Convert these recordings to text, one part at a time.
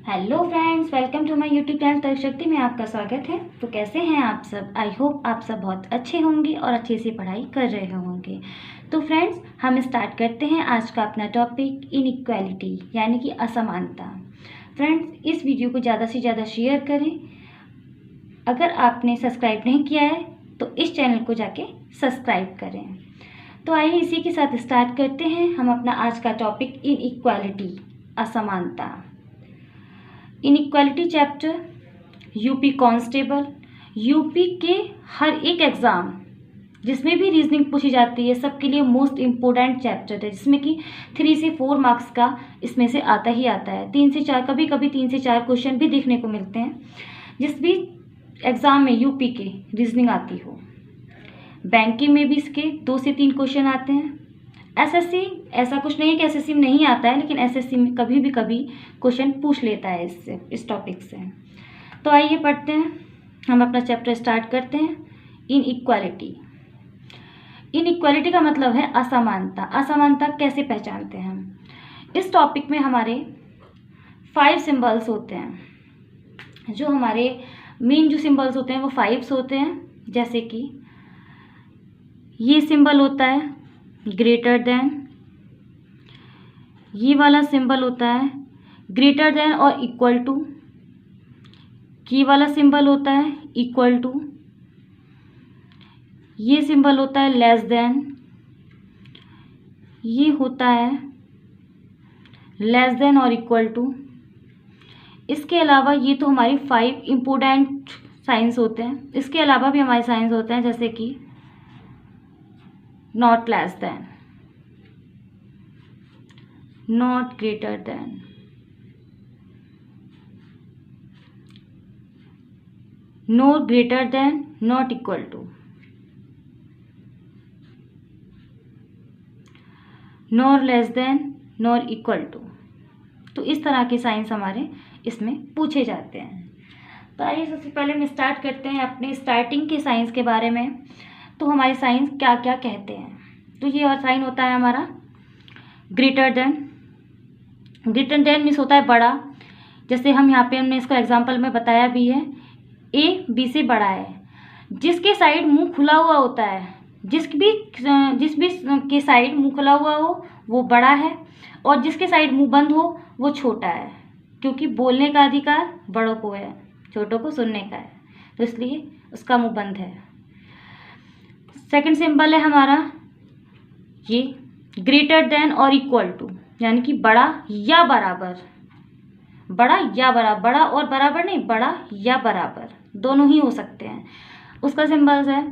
Hello friends, welcome to my YouTube channel तर्क शक्ति में आपका स्वागत है। तो कैसे हैं आप सब? आई होप आप सब बहुत अच्छे होंगे और अच्छे से पढ़ाई कर रहे होंगे। तो फ्रेंड्स, हम स्टार्ट करते हैं आज का अपना टॉपिक इनइक्वालिटी यानी कि असमानता। फ्रेंड्स, इस वीडियो को ज़्यादा से ज़्यादा शेयर करें। अगर आपने सब्सक्राइब नहीं किया है तो इस चैनल को जाके सब्सक्राइब करें। तो आइए इसी के साथ स्टार्ट करते हैं हम अपना आज का टॉपिक इनइक्वालिटी, असमानता। Inequality chapter UP constable, UP के हर एक एग्ज़ाम जिसमें भी रीजनिंग पूछी जाती है सबके लिए मोस्ट इम्पोर्टेंट चैप्टर है, जिसमें कि 3 से 4 मार्क्स का इसमें से आता ही आता है। 3 से 4, कभी कभी 3 से 4 क्वेश्चन भी देखने को मिलते हैं जिस भी एग्ज़ाम में यूपी के रीजनिंग आती हो। बैंकिंग में भी इसके 2 से 3 क्वेश्चन आते हैं। एसएससी ऐसा कुछ नहीं है कि एसएससी में नहीं आता है, लेकिन एसएससी में कभी भी क्वेश्चन पूछ लेता है इससे, इस टॉपिक से। तो आइए पढ़ते हैं, हम अपना चैप्टर स्टार्ट करते हैं। इनइक्वालिटी। इनइक्वालिटी का मतलब है असमानता। असमानता कैसे पहचानते हैं हम? इस टॉपिक में हमारे 5 सिंबल्स होते हैं। जो हमारे मेन जो सिंबल्स होते हैं वो 5 होते हैं। जैसे कि ये सिंबल होता है ग्रेटर देन, ये वाला सिंबल होता है ग्रेटर देन और इक्वल टू, ये वाला सिंबल होता है इक्वल टू, ये सिंबल होता है लेस देन, ये होता है लेस देन और इक्वल टू। इसके अलावा ये तो हमारी 5 इम्पोर्टेंट साइंस होते हैं। इसके अलावा भी हमारे साइंस होते हैं, जैसे कि not less than, not greater than, no greater than, not equal to, nor less than, nor equal to. तो इस तरह के साइंस हमारे इसमें पूछे जाते हैं। तो आइए सबसे पहले हम स्टार्ट करते हैं अपने स्टार्टिंग के साइंस के बारे में। तो हमारे साइंस क्या क्या कहते हैं? तो ये और साइन होता है हमारा greater than. Greater than means होता है बड़ा। जैसे हम यहाँ पे हमने इसको एग्जांपल में बताया भी है, ए बी से बड़ा है। जिसके साइड मुंह खुला हुआ होता है, जिस भी के साइड मुंह खुला हुआ हो वो बड़ा है, और जिसके साइड मुंह बंद हो वो छोटा है। क्योंकि बोलने का अधिकार बड़ों को है, छोटों को सुनने का है, तो इसलिए उसका मुंह बंद है। सेकंड सिंबल है हमारा ये ग्रेटर देन और इक्वल टू, यानी कि बड़ा या बराबर। बड़ा या बराबर, बड़ा और बराबर नहीं, बड़ा या बराबर दोनों ही हो सकते हैं। उसका सिंबल्स है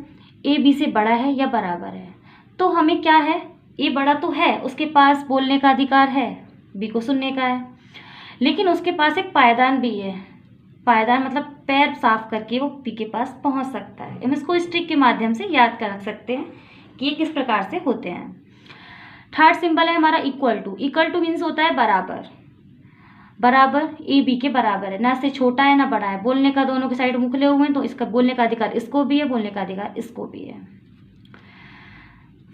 ए बी से बड़ा है या बराबर है। तो हमें क्या है, ए बड़ा तो है, उसके पास बोलने का अधिकार है, बी को सुनने का है, लेकिन उसके पास एक पायदान भी है। पायदान मतलब पैर साफ करके वो बी के पास पहुंच सकता है। हम इसको इस ट्रिक के माध्यम से याद कर सकते हैं कि ये किस प्रकार से होते हैं। थर्ड सिंबल है हमारा equal to. Equal to means होता है बराबर। बराबर ए बी के बराबर है, ना से छोटा है ना बड़ा है। बोलने का दोनों के साइड मुंह खुले हुए हैं, तो इसका बोलने का अधिकार इसको भी है, बोलने का अधिकार इसको भी है।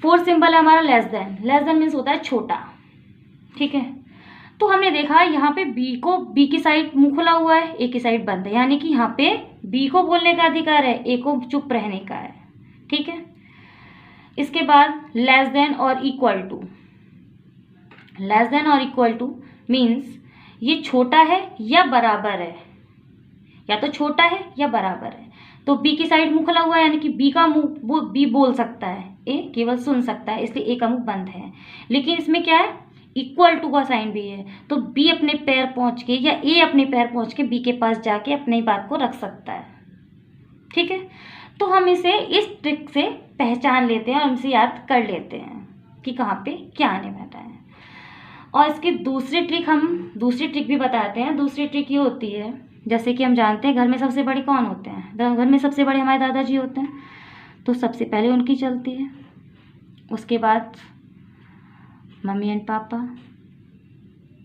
फोर्थ सिंबल है हमारा less than. Less than means होता है छोटा। ठीक है, तो हमने देखा यहाँ पे बी की साइड मुंह खुला हुआ है, ए की साइड बंद है, यानी कि यहाँ पे बी को बोलने का अधिकार है, ए को चुप रहने का है। ठीक है, इसके बाद लेस देन और इक्वल टू। लेस देन और इक्वल टू मीन्स ये छोटा है या बराबर है, या तो छोटा है या बराबर है। तो बी की साइड मुंह खुला हुआ है, यानी कि बी का मुंह बी बोल सकता है, ए केवल सुन सकता है, इसलिए ए का मुंह बंद है। लेकिन इसमें क्या है, इक्वल टू का साइन भी है, तो बी अपने पैर पहुंच के या ए अपने पैर पहुंच के बी के पास जाके अपनी बात को रख सकता है। ठीक है, तो हम इसे इस ट्रिक से पहचान लेते हैं और इनसे याद कर लेते हैं कि कहाँ पे क्या आने वाला है। और इसकी दूसरी ट्रिक भी बताते हैं। दूसरी ट्रिक ये होती है, जैसे कि हम जानते हैं घर में सबसे बड़े कौन होते हैं? घर में सबसे बड़े हमारे दादाजी होते हैं, तो सबसे पहले उनकी चलती है, उसके बाद मम्मी एंड पापा,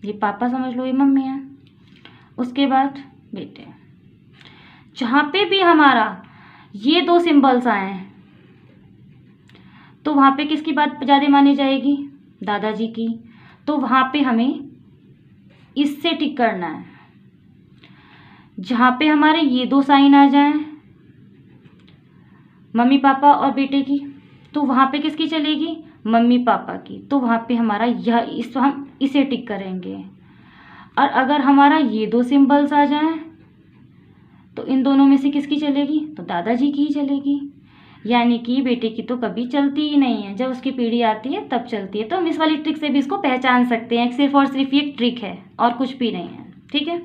ये पापा समझ लो, ये मम्मी है, उसके बाद बेटे। जहाँ पे भी हमारा ये 2 सिंबल्स आए हैं तो वहाँ पे किसकी बात ज़्यादा मानी जाएगी? दादाजी की। तो वहाँ पे हमें इससे टिक करना है। जहाँ पे हमारे ये दो साइन आ जाएं, मम्मी पापा और बेटे की, तो वहाँ पे किसकी चलेगी, मम्मी पापा की। तो वहाँ पे हमारा यह इस हम इसे टिक करेंगे। और अगर हमारा ये दो सिंबल्स आ जाएं तो इन दोनों में से किसकी चलेगी, तो दादाजी की ही चलेगी। यानी कि बेटे की तो कभी चलती ही नहीं है, जब उसकी पीढ़ी आती है तब चलती है। तो हम इस वाली ट्रिक से भी इसको पहचान सकते हैं। सिर्फ और सिर्फ ये ट्रिक है और कुछ भी नहीं है। ठीक है,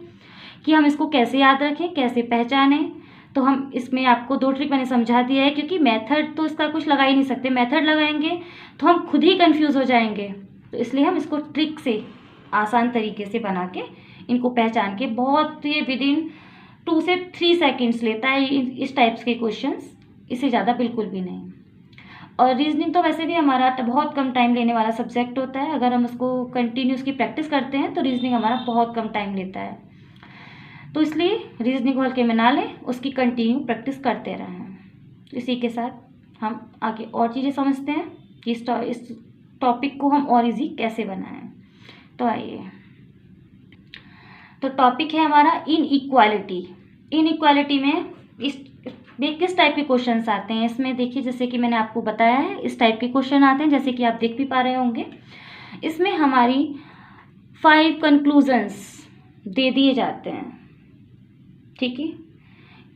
कि हम इसको कैसे याद रखें, कैसे पहचानें। तो हम इसमें आपको दो ट्रिक मैंने समझा दिया है, क्योंकि मेथड तो इसका कुछ लगा ही नहीं सकते। मेथड लगाएंगे तो हम खुद ही कंफ्यूज हो जाएंगे। तो इसलिए हम इसको ट्रिक से आसान तरीके से बना के इनको पहचान के, बहुत ये विदिन 2 से 3 सेकेंड्स लेता है इस टाइप्स के क्वेश्चंस, इससे ज़्यादा बिल्कुल भी नहीं। और रीजनिंग तो वैसे भी हमारा बहुत कम टाइम लेने वाला सब्जेक्ट होता है। अगर हम उसको कंटिन्यूस की प्रैक्टिस करते हैं तो रीजनिंग हमारा बहुत कम टाइम लेता है। तो इसलिए रीजनिंग को हल्के में ना लें, उसकी कंटिन्यू प्रैक्टिस करते रहें। इसी के साथ हम आगे और चीज़ें समझते हैं कि इस टॉपिक को हम और इजी कैसे बनाएं। तो आइए, तो टॉपिक है हमारा इनइक्वालिटी। इनइक्वालिटी में किस टाइप के क्वेश्चंस आते हैं इसमें, देखिए जैसे कि मैंने आपको बताया है इस टाइप के क्वेश्चन आते हैं, जैसे कि आप देख भी पा रहे होंगे। इसमें हमारी 5 कंक्लूजन्स दे दिए जाते हैं। ठीक है,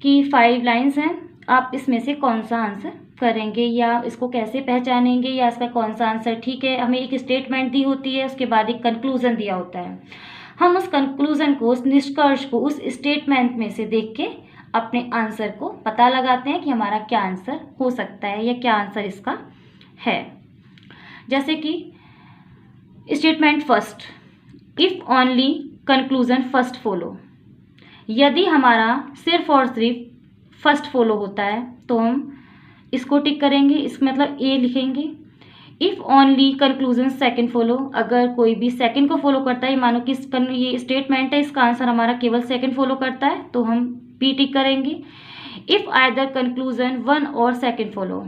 कि 5 लाइंस हैं, आप इसमें से कौन सा आंसर करेंगे या इसको कैसे पहचानेंगे या इसका कौन सा आंसर ठीक है। हमें एक स्टेटमेंट दी होती है, उसके बाद एक कंक्लूजन दिया होता है। हम उस कंक्लूजन को, उस निष्कर्ष को उस स्टेटमेंट में से देख के अपने आंसर को पता लगाते हैं कि हमारा क्या आंसर हो सकता है या क्या आंसर इसका है। जैसे कि statement first, if only conclusion first follow. यदि हमारा सिर्फ और सिर्फ फर्स्ट फॉलो होता है तो हम इसको टिक करेंगे, इसका मतलब ए लिखेंगे। If only conclusion second follow, अगर कोई भी सेकंड को फॉलो करता है, मानो कि ये स्टेटमेंट है, इसका आंसर हमारा केवल सेकंड फॉलो करता है, तो हम बी टिक करेंगे। इफ आइदर कंक्लूजन 1 और सेकंड फॉलो,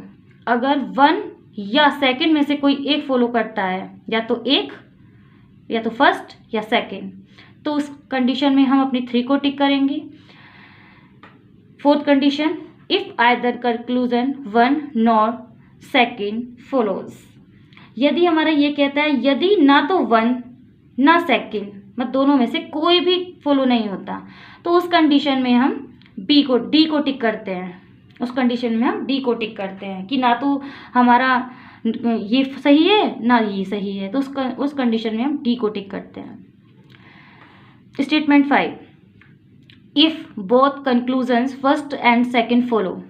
अगर 1 या सेकंड में से कोई एक फॉलो करता है, या तो एक या तो फर्स्ट या सेकंड, तो उस कंडीशन में हम अपनी 3 को टिक करेंगे। Fourth condition, if either conclusion 1 nor second follows. यदि हमारा ये कहता है यदि ना तो 1 ना सेकंड, मतलब दोनों में से कोई भी फॉलो नहीं होता, तो उस कंडीशन में हम डी को टिक करते हैं। उस कंडीशन में हम डी को टिक करते हैं कि ना तो हमारा ये सही है ना ये सही है, तो उस कंडीशन में हम डी को टिक करते हैं। Statement 5, if both conclusions first and second follow.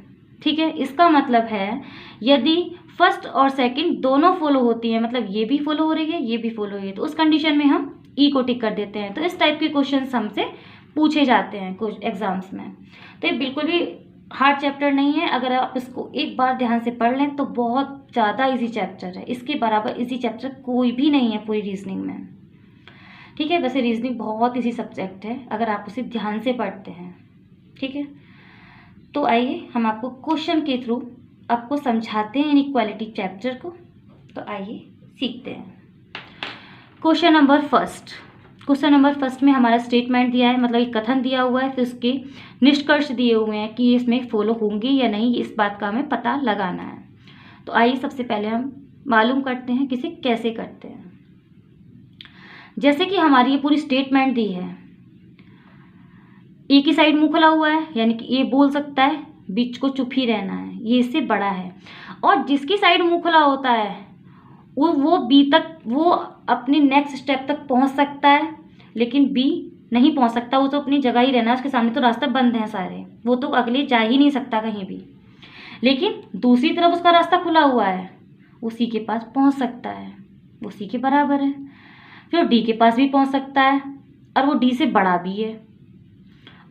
ठीक है, इसका मतलब है यदि फर्स्ट और सेकंड दोनों फॉलो होती हैं, मतलब ये भी फॉलो हो रही है ये भी फॉलो हो रही है, तो उस कंडीशन में हम ई को टिक कर देते हैं। तो इस टाइप के क्वेश्चंस हमसे पूछे जाते हैं कुछ एग्जाम्स में। तो ये बिल्कुल भी हार्ड चैप्टर नहीं है, अगर आप इसको एक बार ध्यान से पढ़ लें तो बहुत ज़्यादा इजी चैप्टर है। इसके बराबर इजी चैप्टर कोई भी नहीं है पूरी रीजनिंग में। ठीक है, वैसे रीजनिंग बहुत इजी सब्जेक्ट है अगर आप उसे ध्यान से पढ़ते हैं। ठीक है, तो आइए हम आपको क्वेश्चन के थ्रू आपको समझाते हैं इनइक्वालिटी चैप्टर को। तो आइए सीखते हैं। क्वेश्चन नंबर फर्स्ट में हमारा स्टेटमेंट दिया है, मतलब एक कथन दिया हुआ है, फिर उसके निष्कर्ष दिए हुए हैं कि इसमें फॉलो होंगे या नहीं, इस बात का हमें पता लगाना है। तो आइए सबसे पहले हम मालूम करते हैं कि इसे कैसे करते हैं। जैसे कि हमारी ये पूरी स्टेटमेंट दी है, एक ही साइड मुंह खुला हुआ है, यानी कि ये बोल सकता है, बीच को चुप ही रहना है, ये इससे बड़ा है। और जिसकी साइड मुंह खुला होता है वो बी तक, वो अपने नेक्स्ट स्टेप तक पहुंच सकता है, लेकिन बी नहीं पहुंच सकता, वो तो अपनी जगह ही रहना है, उसके सामने तो रास्ता बंद है सारे, वो तो अगले जा ही नहीं सकता कहीं भी। लेकिन दूसरी तरफ उसका रास्ता खुला हुआ है, उसी के पास पहुंच सकता है, उसी के बराबर है। फिर डी के पास भी पहुंच सकता है, और वो डी से बड़ा भी है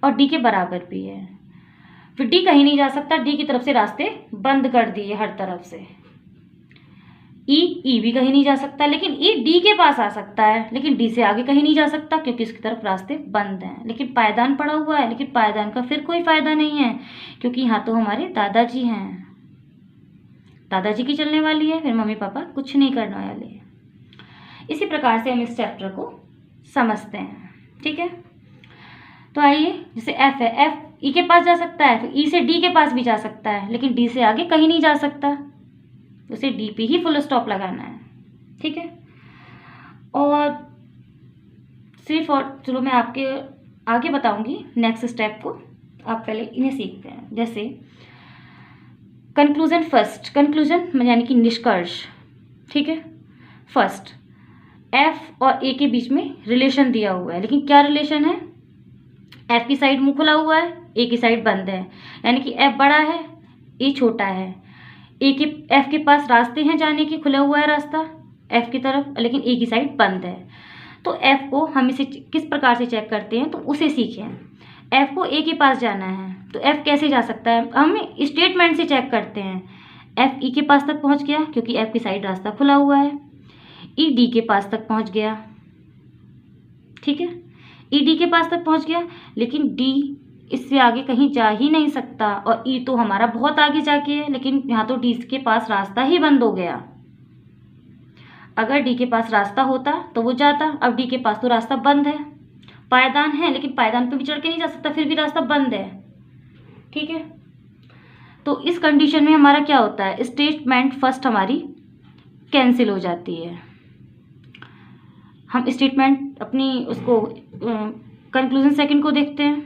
और डी के बराबर भी है। फिर डी कहीं नहीं जा सकता, डी की तरफ से रास्ते बंद कर दिए हर तरफ से। ई भी कहीं नहीं जा सकता, लेकिन ई डी के पास आ सकता है, लेकिन डी से आगे कहीं नहीं जा सकता क्योंकि उसकी तरफ रास्ते बंद हैं। लेकिन पायदान पड़ा हुआ है, लेकिन पायदान का फिर कोई फायदा नहीं है, क्योंकि यहाँ तो हमारे दादाजी हैं, दादाजी की चलने वाली है, फिर मम्मी पापा कुछ नहीं करने वाले। इसी प्रकार से हम इस चैप्टर को समझते हैं। ठीक है, तो आइए, जैसे एफ है, एफ ई के पास जा सकता है, फिर ई से डी के पास भी जा सकता है, लेकिन डी से आगे कहीं नहीं जा सकता, उसे डी पे ही फुल स्टॉप लगाना है। ठीक है, और सिर्फ, और चलो मैं आपके आगे बताऊंगी नेक्स्ट स्टेप को, आप पहले इन्हें सीखते हैं। जैसे कंक्लूजन फर्स्ट, कंक्लूजन यानी कि निष्कर्ष। ठीक है, फर्स्ट एफ और ए के बीच में रिलेशन दिया हुआ है, लेकिन क्या रिलेशन है? एफ की साइड मुंह खुला हुआ है, ए की साइड बंद है, यानी कि एफ बड़ा है, ए छोटा है। एफ के पास रास्ते हैं जाने के, खुला हुआ है रास्ता एफ की तरफ, लेकिन ए की साइड बंद है। तो एफ को हम इसे किस प्रकार से चेक करते हैं, तो उसे सीखें। एफ को ए के पास जाना है, तो एफ कैसे जा सकता है? हम स्टेटमेंट से चेक करते हैं। एफ ई के पास तक पहुंच गया, क्योंकि एफ की साइड रास्ता खुला हुआ है। ई डी के पास तक पहुंच गया। ठीक है, ई डी के पास तक पहुंच गया, लेकिन डी इससे आगे कहीं जा ही नहीं सकता, और ई तो हमारा बहुत आगे जाके है, लेकिन यहाँ तो डी के पास रास्ता ही बंद हो गया। अगर डी के पास रास्ता होता तो वो जाता, अब डी के पास तो रास्ता बंद है, पायदान है, लेकिन पायदान पे भी चढ़ के नहीं जा सकता, फिर भी रास्ता बंद है। ठीक है, तो इस कंडीशन में हमारा क्या होता है? स्टेटमेंट फर्स्ट हमारी कैंसिल हो जाती है। हम स्टेटमेंट अपनी उसको कंक्लूजन सेकंड को देखते हैं।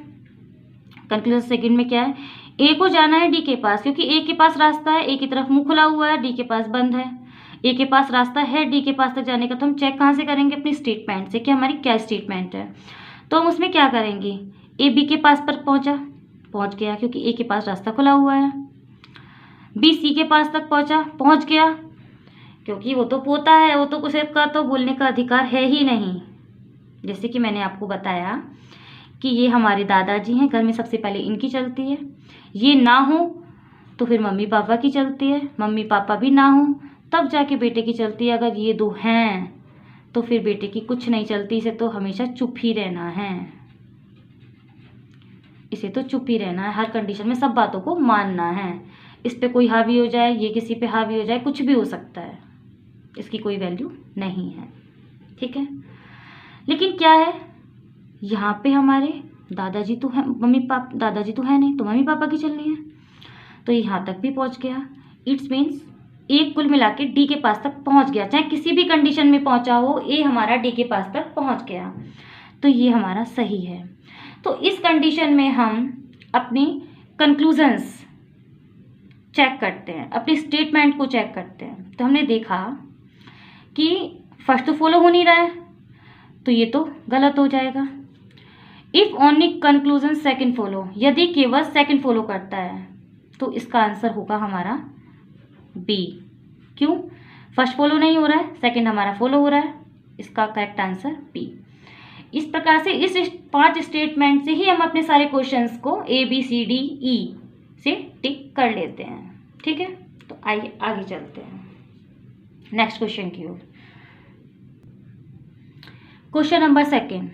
कंक्लूजन सेकंड में क्या है? ए को जाना है डी के पास, क्योंकि ए के पास रास्ता है, ए की तरफ मुंह खुला हुआ है, डी के पास बंद है। ए के पास रास्ता है डी के पास तक जाने का, तो हम चेक कहाँ से करेंगे? अपनी स्टेटमेंट से कि हमारी क्या स्टेटमेंट है। तो हम उसमें क्या करेंगे? ए बी के पास पर पहुंच गया, क्योंकि ए के पास रास्ता खुला हुआ है। बी सी के पास तक पहुंच गया, क्योंकि वो तो पोता है, वो तो उसे का तो बोलने का अधिकार है ही नहीं। जैसे कि मैंने आपको बताया कि ये हमारे दादाजी हैं, घर में सबसे पहले इनकी चलती है। ये ना हो तो फिर मम्मी पापा की चलती है, मम्मी पापा भी ना हो तब जाके बेटे की चलती है। अगर ये दो हैं तो फिर बेटे की कुछ नहीं चलती, इसे तो हमेशा चुप ही रहना है, इसे तो चुप ही रहना है, हर कंडीशन में सब बातों को मानना है। इस पे कोई हावी हो जाए, ये किसी पे हावी हो जाए, कुछ भी हो सकता है, इसकी कोई वैल्यू नहीं है। ठीक है, लेकिन क्या है, यहाँ पे हमारे दादाजी तो है, दादाजी तो है नहीं, तो मम्मी पापा की चलनी है, तो यहाँ तक भी पहुँच गया। इट्स मीन्स ए कुल मिला के डी के पास तक पहुँच गया, चाहे किसी भी कंडीशन में पहुँचा हो, ए हमारा डी के पास तक पहुँच गया, तो ये हमारा सही है। तो इस कंडीशन में हम अपनी कंक्लूजन्स चेक करते हैं, अपनी स्टेटमेंट को चेक करते हैं। तो हमने देखा कि फर्स्ट तो फॉलो हो नहीं रहा है, तो ये तो गलत हो जाएगा। If only conclusion second follow, यदि केवल सेकंड फॉलो करता है, तो इसका आंसर होगा हमारा बी। क्यों? फर्स्ट फॉलो नहीं हो रहा है, सेकंड हमारा फॉलो हो रहा है, इसका करेक्ट आंसर बी। इस प्रकार से इस 5 स्टेटमेंट से ही हम अपने सारे क्वेश्चंस को A B C D E से टिक कर लेते हैं। ठीक है, तो आइए आगे चलते हैं नेक्स्ट क्वेश्चन की ओर। Question number second.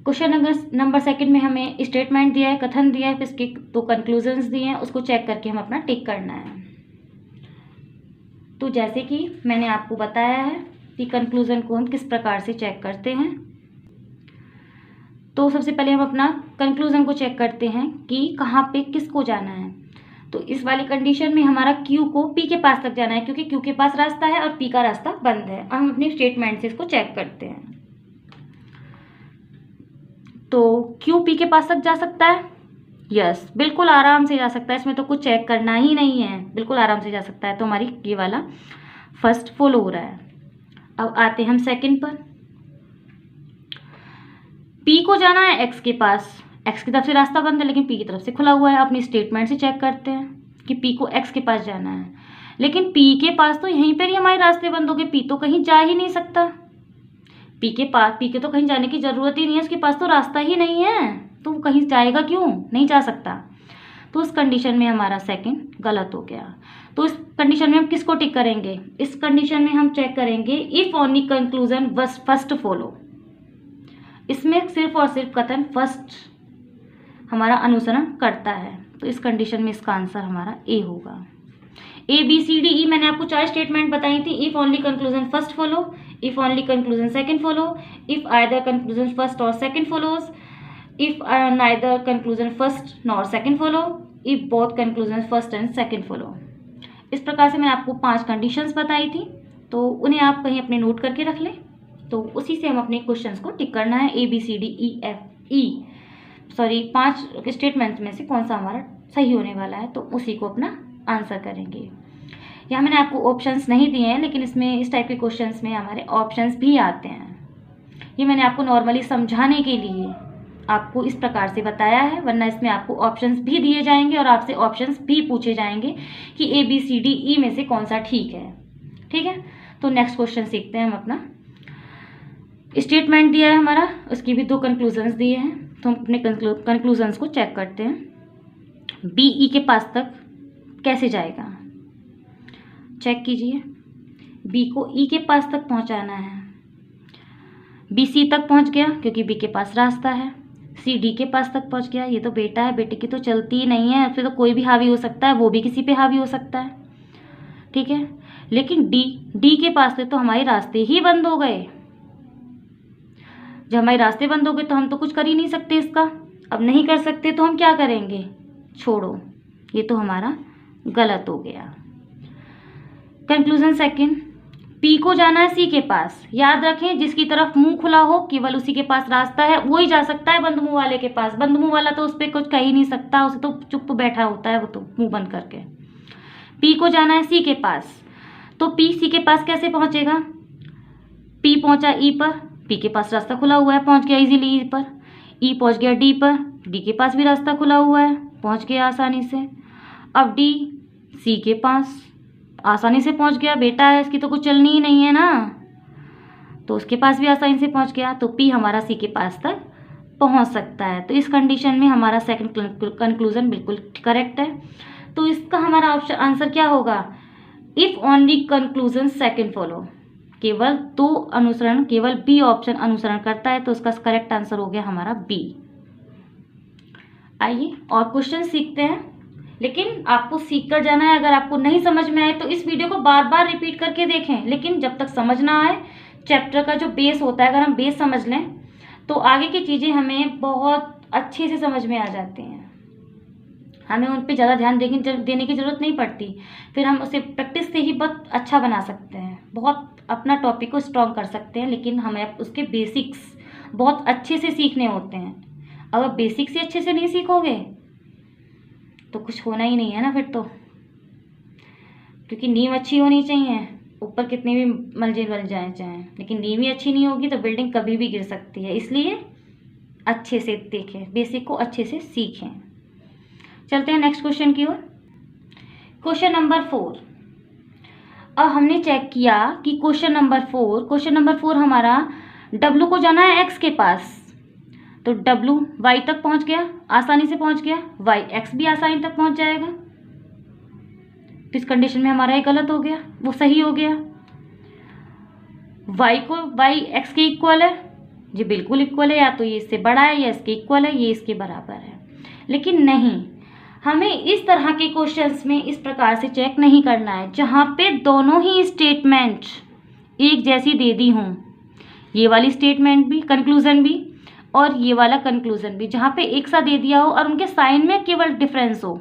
Question number second में हमें स्टेटमेंट दिया है, कथन दिया है, फिर इसके 2 कंक्लूजन्स दिए हैं, उसको चेक करके हम अपना टिक करना है। तो जैसे कि मैंने आपको बताया है कि कंक्लूजन को हम किस प्रकार से चेक करते हैं, तो सबसे पहले हम अपना कंक्लूजन को चेक करते हैं कि कहाँ पे किसको जाना है। तो इस वाली कंडीशन में हमारा क्यू को पी के पास तक जाना है, क्योंकि क्यू के पास रास्ता है और पी का रास्ता बंद है। हम अपने स्टेटमेंट से इसको चेक करते हैं। तो क्यू पी के पास तक जा सकता है, यस, बिल्कुल आराम से जा सकता है, इसमें तो कुछ चेक करना ही नहीं है, बिल्कुल आराम से जा सकता है। तो हमारी ये वाला फर्स्ट फॉलो हो रहा है। अब आते हैं हम सेकंड पर। पी को जाना है एक्स के पास, एक्स की तरफ से रास्ता बंद है, लेकिन पी की तरफ से खुला हुआ है। अपनी स्टेटमेंट से चेक करते हैं कि पी को एक्स के पास जाना है, लेकिन पी के पास तो यहीं पर ही हमारे रास्ते बंद हो गए, पी तो कहीं जा ही नहीं सकता। पी के तो कहीं जाने की जरूरत ही नहीं है, उसके पास तो रास्ता ही नहीं है, तो वो कहीं जाएगा क्यों? नहीं जा सकता। तो उस कंडीशन में हमारा सेकंड गलत हो गया। तो इस कंडीशन में हम किसको टिक करेंगे? इस कंडीशन में हम चेक करेंगे इफ ओनली कंक्लूजन वस फर्स्ट फॉलो। इसमें सिर्फ और सिर्फ कथन फर्स्ट हमारा अनुसरण करता है, तो इस कंडीशन में इसका आंसर हमारा ए होगा। A B C D E मैंने आपको 4 स्टेटमेंट बताई थी। If only conclusion first follow, if only conclusion second follow, if either conclusion first और second follows, if neither conclusion first nor second follow, if both conclusion first and second follow. इस प्रकार से मैंने आपको 5 conditions बताई थी, तो उन्हें आप कहीं अपने नोट करके रख लें। तो उसी से हम अपने क्वेश्चंस को टिक करना है, ABCDEF 5 स्टेटमेंट्स में से कौन सा हमारा सही होने वाला है, तो उसी को अपना आंसर करेंगे। यहाँ मैंने आपको ऑप्शंस नहीं दिए हैं, लेकिन इसमें इस टाइप के क्वेश्चंस में हमारे ऑप्शंस भी आते हैं। ये मैंने आपको नॉर्मली समझाने के लिए आपको इस प्रकार से बताया है, वरना इसमें आपको ऑप्शंस भी दिए जाएंगे और आपसे ऑप्शंस भी पूछे जाएंगे कि ABCDE में से कौन सा ठीक है। ठीक है, तो नेक्स्ट क्वेश्चन सीखते हैं हम अपना। स्टेटमेंट दिया है हमारा, उसकी भी 2 कंक्लूजन्स दिए हैं, तो हम अपने कंक्लूजन्स को चेक करते हैं। बी ई के पास तक कैसे जाएगा, चेक कीजिए। बी को ई के पास तक पहुंचाना है, बी सी तक पहुंच गया क्योंकि बी के पास रास्ता है, सी डी के पास तक पहुंच गया, ये तो बेटा है, बेटे की तो चलती ही नहीं है, फिर तो कोई भी हावी हो सकता है, वो भी किसी पे हावी हो सकता है। ठीक है, लेकिन डी के पास से तो हमारे रास्ते ही बंद हो गए। जब हमारे रास्ते बंद हो गए तो हम तो कुछ कर ही नहीं सकते इसका। अब नहीं कर सकते तो हम क्या करेंगे, छोड़ो, ये तो हमारा गलत हो गया। कंक्लूजन सेकंड, पी को जाना है सी के पास। याद रखें, जिसकी तरफ मुंह खुला हो केवल उसी के पास रास्ता है, वो ही जा सकता है बंद मुंह वाले के पास। बंद मुंह वाला तो उस पर कुछ कह ही नहीं सकता, उसे तो चुप बैठा होता है वो तो मुंह बंद करके। पी को जाना है सी के पास, तो पी सी के पास कैसे पहुंचेगा। पी पहुंचा ई पर, पी के पास रास्ता खुला हुआ है, पहुंच गया इजीली ई पर। ई पहुंच गया डी पर, डी के पास भी रास्ता खुला हुआ है, पहुंच गया आसानी से। अब डी सी के पास आसानी से पहुंच गया, बेटा है, इसकी तो कुछ चलनी ही नहीं है ना, तो उसके पास भी आसानी से पहुंच गया। तो पी हमारा सी के पास तक पहुंच सकता है। तो इस कंडीशन में हमारा सेकंड कंक्लूजन बिल्कुल करेक्ट है। तो इसका हमारा ऑप्शन आंसर क्या होगा, if only conclusion second follow. केवल 2 अनुसरण, केवल बी ऑप्शन अनुसरण करता है, तो उसका करेक्ट आंसर हो गया हमारा बी। आइए और क्वेश्चन सीखते हैं, लेकिन आपको सीख कर जाना है। अगर आपको नहीं समझ में आए तो इस वीडियो को बार बार रिपीट करके देखें, लेकिन जब तक समझ ना आए, चैप्टर का जो बेस होता है, अगर हम बेस समझ लें तो आगे की चीज़ें हमें बहुत अच्छे से समझ में आ जाती हैं। हमें उन पे ज़्यादा ध्यान देने की ज़रूरत नहीं पड़ती, फिर हम उसे प्रैक्टिस से ही बहुत अच्छा बना सकते हैं, बहुत अपना टॉपिक को स्ट्रॉन्ग कर सकते हैं। लेकिन हमें उसके बेसिक्स बहुत अच्छे से सीखने होते हैं। अगर बेसिक्स ही अच्छे से नहीं सीखोगे तो कुछ होना ही नहीं है ना फिर तो, क्योंकि नींव अच्छी होनी चाहिए, ऊपर कितनी भी मंजिल बन जाए चाहे, लेकिन नींव ही अच्छी नहीं होगी तो बिल्डिंग कभी भी गिर सकती है। इसलिए अच्छे से देखें, बेसिक को अच्छे से सीखें। चलते हैं नेक्स्ट क्वेश्चन की ओर। Question number 4। अब हमने चेक किया कि क्वेश्चन नंबर 4 हमारा W को जाना है X के पास, तो W Y तक पहुंच गया, आसानी से पहुंच गया, Y X भी आसानी तक पहुंच जाएगा। तो इस कंडीशन में हमारा ये गलत हो गया, वो सही हो गया। Y X के इक्वल है, जी बिल्कुल इक्वल है, या तो ये इससे बड़ा है या इसके इक्वल है, ये इसके बराबर है। लेकिन नहीं, हमें इस तरह के क्वेश्चंस में इस प्रकार से चेक नहीं करना है जहाँ पे दोनों ही स्टेटमेंट एक जैसी दे दी हों, ये वाली स्टेटमेंट भी, कंक्लूजन भी, और ये वाला कंक्लूजन भी, जहाँ पे एक सा दे दिया हो और उनके साइन में केवल डिफरेंस हो,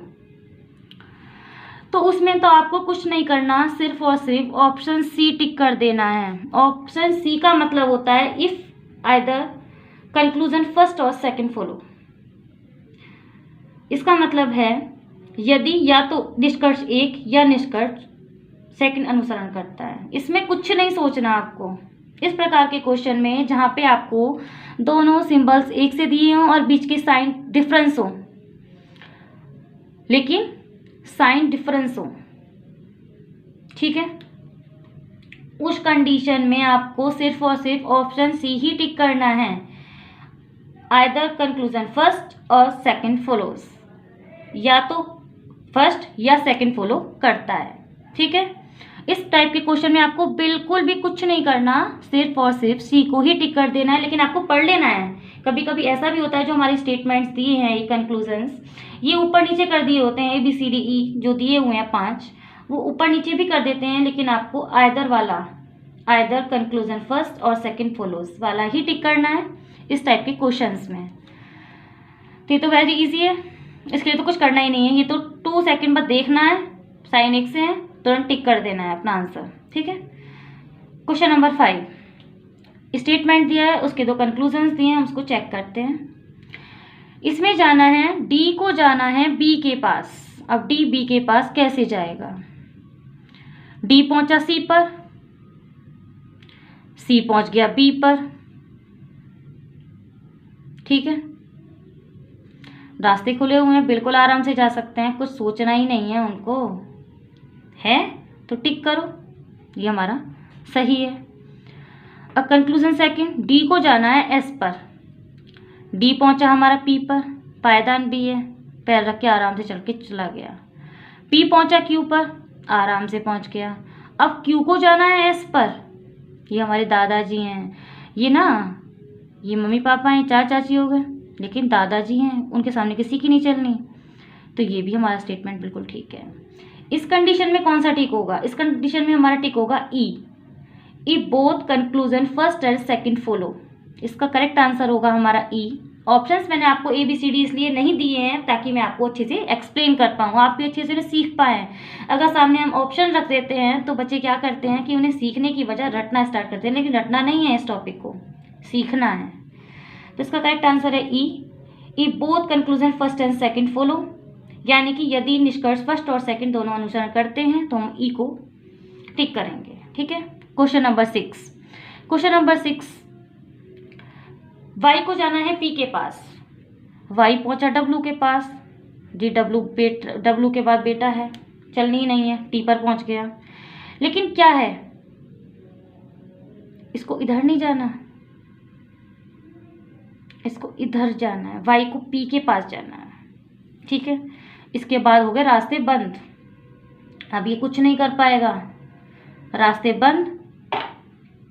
तो उसमें तो आपको कुछ नहीं करना, सिर्फ और सिर्फ ऑप्शन सी टिक कर देना है। ऑप्शन सी का मतलब होता है इफ आइदर कंक्लूजन फर्स्ट और सेकंड फॉलो। इसका मतलब है यदि या तो निष्कर्ष 1 या निष्कर्ष सेकंड अनुसरण करता है। इसमें कुछ नहीं सोचना आपको। इस प्रकार के क्वेश्चन में जहाँ पे आपको दोनों सिंबल्स एक से दिए हों और बीच के साइन डिफरेंस हो, लेकिन साइन डिफरेंस हो, ठीक है, उस कंडीशन में आपको सिर्फ और सिर्फ ऑप्शन सी ही टिक करना है, आइदर कंक्लूजन फर्स्ट और सेकंड फॉलोज, या तो फर्स्ट या सेकंड फॉलो करता है। ठीक है, इस टाइप के क्वेश्चन में आपको बिल्कुल भी कुछ नहीं करना, सिर्फ और सिर्फ सी को ही टिक कर देना है। लेकिन आपको पढ़ लेना है। कभी कभी ऐसा भी होता है जो हमारी स्टेटमेंट्स दिए हैं, ये कंक्लूजन्स, ये ऊपर नीचे कर दिए होते हैं, ABCDE जो दिए हुए हैं 5, वो ऊपर नीचे भी कर देते हैं, लेकिन आपको आइदर कंक्लूजन फर्स्ट और सेकंड फॉलोज वाला ही टिक करना है इस टाइप के क्वेश्चंस में। तो ये तो वेरी इजी है, इसके लिए तो कुछ करना ही नहीं है, ये तो 2 सेकंड बाद देखना है, साइन एक से है, तुरंत टिक कर देना है अपना आंसर। ठीक है। क्वेश्चन नंबर 5, स्टेटमेंट दिया है, उसके 2 कंक्लूजन्स दिए हैं, हम उसको चेक करते हैं। इसमें जाना है, डी को जाना है बी के पास। अब डी बी के पास कैसे जाएगा? डी पहुंचा सी पर, सी पहुंच गया बी पर। ठीक है, रास्ते खुले हुए हैं, बिल्कुल आराम से जा सकते हैं, कुछ सोचना ही नहीं है उनको, है तो टिक करो, ये हमारा सही है। अब कंक्लूजन सेकंड, डी को जाना है एस पर, डी पहुंचा हमारा पी पर, पायदान बी है, पैर रख के आराम से चल के चला गया। पी पहुंचा क्यू पर, आराम से पहुंच गया। अब क्यू को जाना है एस पर, ये हमारे दादाजी हैं, ये ना ये मम्मी पापा हैं, 4 चाची हो गए, लेकिन दादाजी हैं, उनके सामने किसी की नहीं चलनी, तो ये भी हमारा स्टेटमेंट बिल्कुल ठीक है। इस कंडीशन में कौन सा टिक होगा? इस कंडीशन में हमारा टिक होगा E both conclusion first and second follow. इसका करेक्ट आंसर होगा हमारा ई। ऑप्शंस मैंने आपको ABCD इसलिए नहीं दिए हैं ताकि मैं आपको अच्छे से एक्सप्लेन कर पाऊँ, आप भी अच्छे से सीख पाएँ। अगर सामने हम ऑप्शन रख देते हैं तो बच्चे क्या करते हैं कि उन्हें सीखने की वजह रटना स्टार्ट करते हैं, लेकिन रटना नहीं है, इस टॉपिक को सीखना है। तो इसका करेक्ट आंसर है E both conclusion first and second follow, यानी कि यदि निष्कर्ष फर्स्ट और सेकंड दोनों अनुसरण करते हैं तो हम ई को टिक करेंगे। ठीक है। क्वेश्चन नंबर 6, वाई को जाना है पी के पास, वाई पहुंचा डब्लू के पास, जी डब्लू के बाद बेटा है, चलनी ही नहीं है, टी पर पहुंच गया। लेकिन क्या है, इसको इधर नहीं जाना, इसको इधर जाना है, वाई को पी के पास जाना है। ठीक है। इसके बाद हो गए रास्ते बंद, अब ये कुछ नहीं कर पाएगा, रास्ते बंद,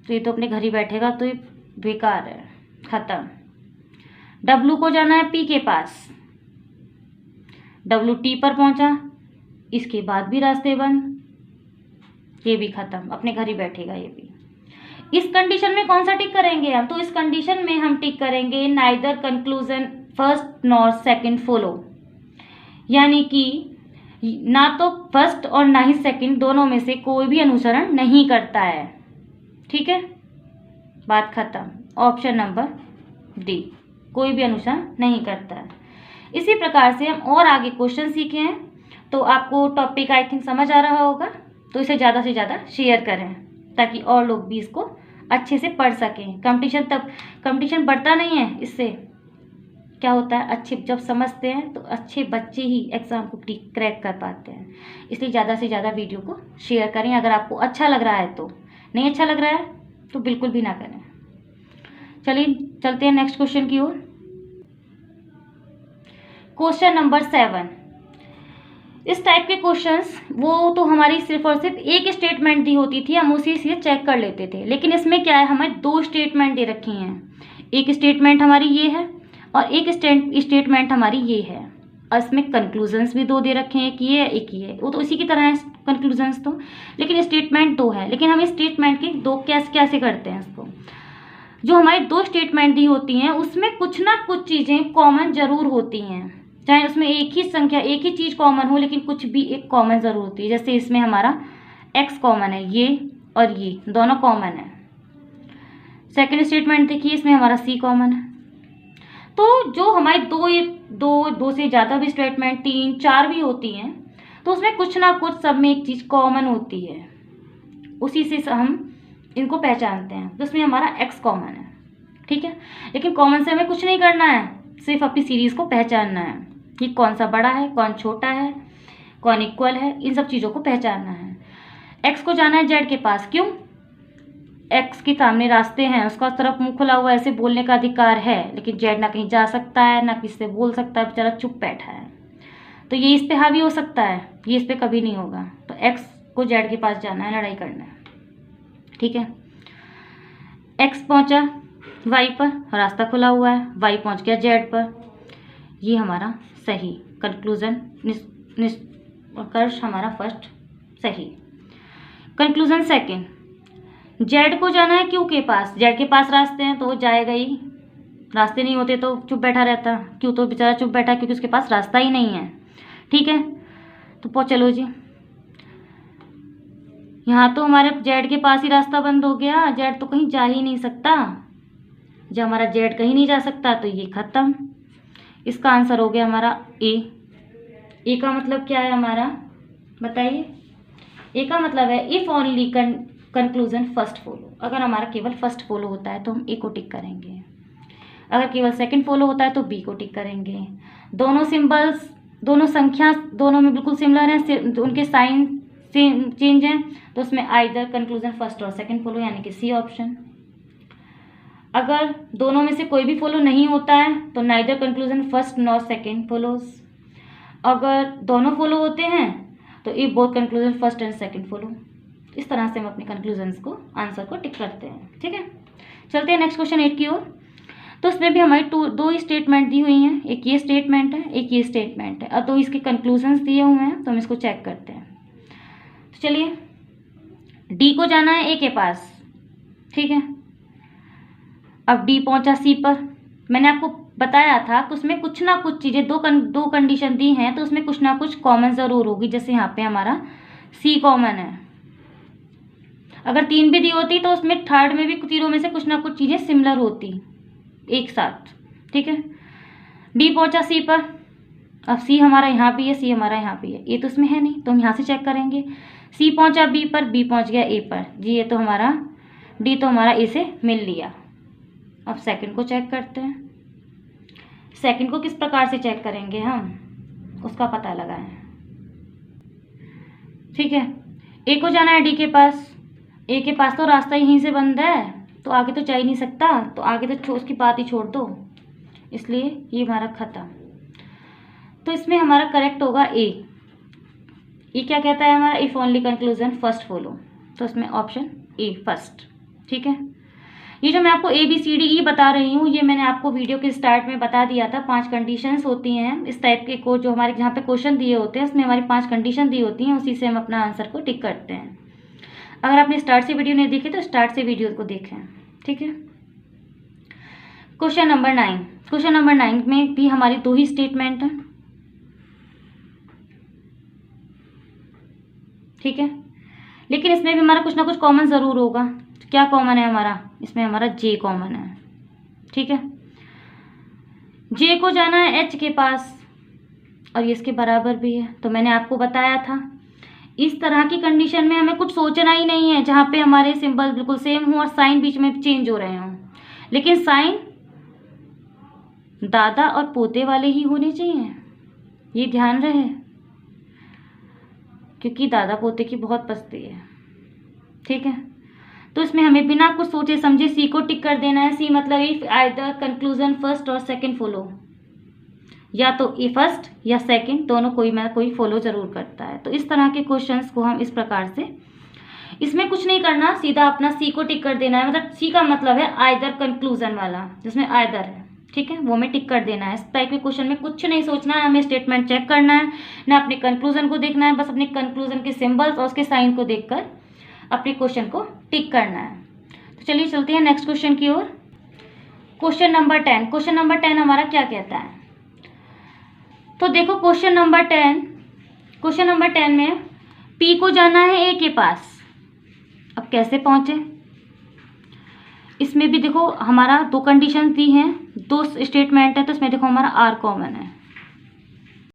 तो ये तो अपने घर ही बैठेगा, तो ये बेकार है, खत्म। डब्लू को जाना है पी के पास, डब्लू टी पर पहुंचा, इसके बाद भी रास्ते बंद, ये भी खत्म, अपने घर ही बैठेगा ये भी। इस कंडीशन में कौन सा टिक करेंगे हम? तो इस कंडीशन में हम टिक करेंगे neither conclusion first nor second follow, यानी कि ना तो फर्स्ट और ना ही सेकंड, दोनों में से कोई भी अनुसरण नहीं करता है। ठीक है, बात खत्म। ऑप्शन नंबर डी, कोई भी अनुसरण नहीं करता है। इसी प्रकार से हम और आगे क्वेश्चन सीखे हैं, तो आपको टॉपिक आई थिंक समझ आ रहा होगा, तो इसे ज़्यादा से ज़्यादा शेयर करें ताकि और लोग भी इसको अच्छे से पढ़ सकें। कंपटीशन बढ़ता नहीं है, इससे क्या होता है, अच्छे जब समझते हैं तो अच्छे बच्चे ही एग्ज़ाम को क्रैक कर पाते हैं। इसलिए ज़्यादा से ज़्यादा वीडियो को शेयर करें, अगर आपको अच्छा लग रहा है तो, नहीं अच्छा लग रहा है तो बिल्कुल भी ना करें। चलिए चलते हैं नेक्स्ट क्वेश्चन की ओर। क्वेश्चन नंबर 7, इस टाइप के क्वेश्चंस वो तो हमारी सिर्फ और सिर्फ एक स्टेटमेंट दी होती थी, हम उसी से चेक कर लेते थे, लेकिन इसमें क्या है, हमें 2 स्टेटमेंट दे रखी हैं। एक स्टेटमेंट हमारी ये है और एक स्टेटमेंट हमारी ये है, और इसमें कंक्लूजन्स भी 2 दे रखे हैं, एक ये है एक ये है, वो तो इसी की तरह है कंक्लूजन्स तो, लेकिन स्टेटमेंट 2 है। लेकिन हम इस स्टेटमेंट के 2 कैसे करते हैं इसको, जो हमारी 2 स्टेटमेंट दी होती हैं उसमें कुछ ना कुछ चीज़ें कॉमन ज़रूर होती हैं, चाहे उसमें एक ही संख्या एक ही चीज़ कॉमन हो, लेकिन कुछ भी एक कॉमन ज़रूर होती है। जैसे इसमें हमारा x कॉमन है, ये और ये दोनों कॉमन है। सेकंड स्टेटमेंट देखिए, इसमें हमारा c कॉमन है। तो जो हमारे दो से ज़्यादा भी स्टेटमेंट 3, 4 भी होती हैं, तो उसमें कुछ ना कुछ सब में एक चीज़ कॉमन होती है, उसी से हम इनको पहचानते हैं। तो इसमें हमारा x कॉमन है, ठीक है। लेकिन कॉमन से हमें कुछ नहीं करना है, सिर्फ अपनी सीरीज़ को पहचानना है कि कौन सा बड़ा है, कौन छोटा है, कौन इक्वल है, इन सब चीज़ों को पहचानना है। x को जाना है z के पास, क्यों? x के सामने रास्ते हैं, उसका तरफ मुंह खुला हुआ, ऐसे बोलने का अधिकार है, लेकिन z ना कहीं जा सकता है ना किसी से बोल सकता है, बेचारा चुप बैठा है, तो ये इस पे हावी हो सकता है, ये इस पे कभी नहीं होगा। तो x को z के पास जाना है, लड़ाई करना है, ठीक है। x पहुंचा y पर, रास्ता खुला हुआ है, y पहुंच गया z पर, ये हमारा सही कंक्लूजन, निष्कर्ष हमारा फर्स्ट सही। कंक्लूजन सेकंड, z को जाना है q के पास, z के पास रास्ते हैं तो वो जाएगा ही, रास्ते नहीं होते तो चुप बैठा रहता, क्यों? तो बेचारा चुप बैठा क्योंकि उसके पास रास्ता ही नहीं है। ठीक है, तो चलो जी, यहाँ तो हमारे जेड के पास ही रास्ता बंद हो गया, जेड तो कहीं जा ही नहीं सकता। जब हमारा जेड कहीं नहीं जा सकता तो ये खत्म। इसका आंसर हो गया हमारा ए। ए का मतलब क्या है हमारा, बताइए? ए का मतलब है if only conclusion first follow. अगर हमारा केवल फर्स्ट फॉलो होता है तो हम ए को टिक करेंगे, अगर केवल सेकंड फॉलो होता है तो बी को टिक करेंगे। दोनों सिंबल्स, दोनों संख्या दोनों में बिल्कुल सिमिलर हैं, उनके साइन चेंज हैं, तो उसमें आइदर कंक्लूजन फर्स्ट और सेकंड फॉलो, यानी कि सी ऑप्शन। अगर दोनों में से कोई भी फॉलो नहीं होता है तो neither conclusion first nor second follows. अगर दोनों फॉलो होते हैं तो if both conclusion first and second follow. इस तरह से हम अपने कंक्लूजन्स को, आंसर को टिक करते हैं। ठीक है, चलते हैं नेक्स्ट क्वेश्चन 8 की ओर। तो इसमें भी हमारी दो ही स्टेटमेंट दी हुई हैं, एक ये स्टेटमेंट है, एक ये स्टेटमेंट है, और तो इसके कंक्लूजन्स दिए हुए हैं, तो हम इसको चेक करते हैं। तो चलिए, डी को जाना है ए के पास। ठीक है, अब डी पहुंचा सी पर। मैंने आपको बताया था कि उसमें कुछ ना कुछ चीज़ें, दो कंडीशन दी हैं तो उसमें कुछ ना कुछ कॉमन ज़रूर होगी। जैसे यहाँ पे हमारा सी कॉमन है, अगर 3 भी दी होती तो उसमें थर्ड में भी तीनों में से कुछ ना कुछ चीज़ें सिमिलर होती एक साथ। ठीक है, डी पहुंचा सी पर। अब सी हमारा यहाँ भी है, सी हमारा यहाँ भी है, ये तो उसमें है नहीं, तो हम यहाँ से चेक करेंगे। सी पहुंचा बी पर, बी पहुंच गया ए पर, जी ये तो हमारा डी तो हमारा ए से मिल लिया। अब सेकंड को चेक करते हैं। सेकंड को किस प्रकार से चेक करेंगे हम, उसका पता लगाएं। ठीक है, ए को जाना है डी के पास। ए के पास तो रास्ता यहीं से बंद है, तो आगे तो जा ही नहीं सकता, तो आगे तो उसकी बात ही छोड़ दो, इसलिए ये हमारा खत्म। तो इसमें हमारा करेक्ट होगा ए। ये क्या कहता है हमारा, if only conclusion first follow, तो इसमें ऑप्शन ए फर्स्ट। ठीक है, ये जो मैं आपको A B C D E बता रही हूँ, ये मैंने आपको वीडियो के स्टार्ट में बता दिया था। 5 कंडीशंस होती हैं इस टाइप के को, जो हमारे जहाँ पे क्वेश्चन दिए होते हैं उसमें हमारी 5 कंडीशन दी होती हैं, उसी से हम अपना आंसर को टिक करते हैं। अगर आपने स्टार्ट से वीडियो नहीं देखी तो स्टार्ट से वीडियो को देखें। ठीक है, क्वेश्चन नंबर 9। क्वेश्चन नंबर 9 में भी हमारी 2 ही स्टेटमेंट है। ठीक है, लेकिन इसमें भी हमारा कुछ ना कुछ कॉमन ज़रूर होगा। क्या कॉमन है हमारा, इसमें हमारा जे कॉमन है। ठीक है, जे को जाना है एच के पास और ये इसके बराबर भी है। तो मैंने आपको बताया था इस तरह की कंडीशन में हमें कुछ सोचना ही नहीं है, जहाँ पे हमारे सिंबल बिल्कुल सेम हो और साइन बीच में चेंज हो रहे हों, लेकिन साइन दादा और पोते वाले ही होने चाहिए, ये ध्यान रहे, क्योंकि दादा पोते की बहुत पस्ती है। ठीक है, तो इसमें हमें बिना कुछ सोचे समझे सी को टिक कर देना है। सी मतलब इफ आइदर कंक्लूजन फर्स्ट और सेकंड फॉलो, या तो ए फर्स्ट या सेकंड, दोनों कोई ना कोई फॉलो जरूर करता है। तो इस तरह के क्वेश्चंस को हम इस प्रकार से, इसमें कुछ नहीं करना, सीधा अपना सी को टिक कर देना है। मतलब सी का मतलब है आइदर कंक्लूजन वाला, जिसमें आइदर है। ठीक है, वो हमें टिक कर देना है। इस टाइप के क्वेश्चन में कुछ नहीं सोचना है, हमें स्टेटमेंट चेक करना है, ना अपने कंक्लूजन को देखना है, बस अपने कंक्लूजन के सिंबल्स और उसके साइन को देखकर अपने क्वेश्चन को टिक करना है। तो चलिए चलते हैं नेक्स्ट क्वेश्चन की ओर। Question number 10। क्वेश्चन नंबर 10 हमारा क्या कहता है, तो देखो क्वेश्चन नंबर 10 में पी को जाना है ए के पास। अब कैसे पहुंचे, इसमें भी देखो हमारा 2 कंडीशन दी हैं, 2 स्टेटमेंट है, तो इसमें देखो हमारा आर कॉमन है।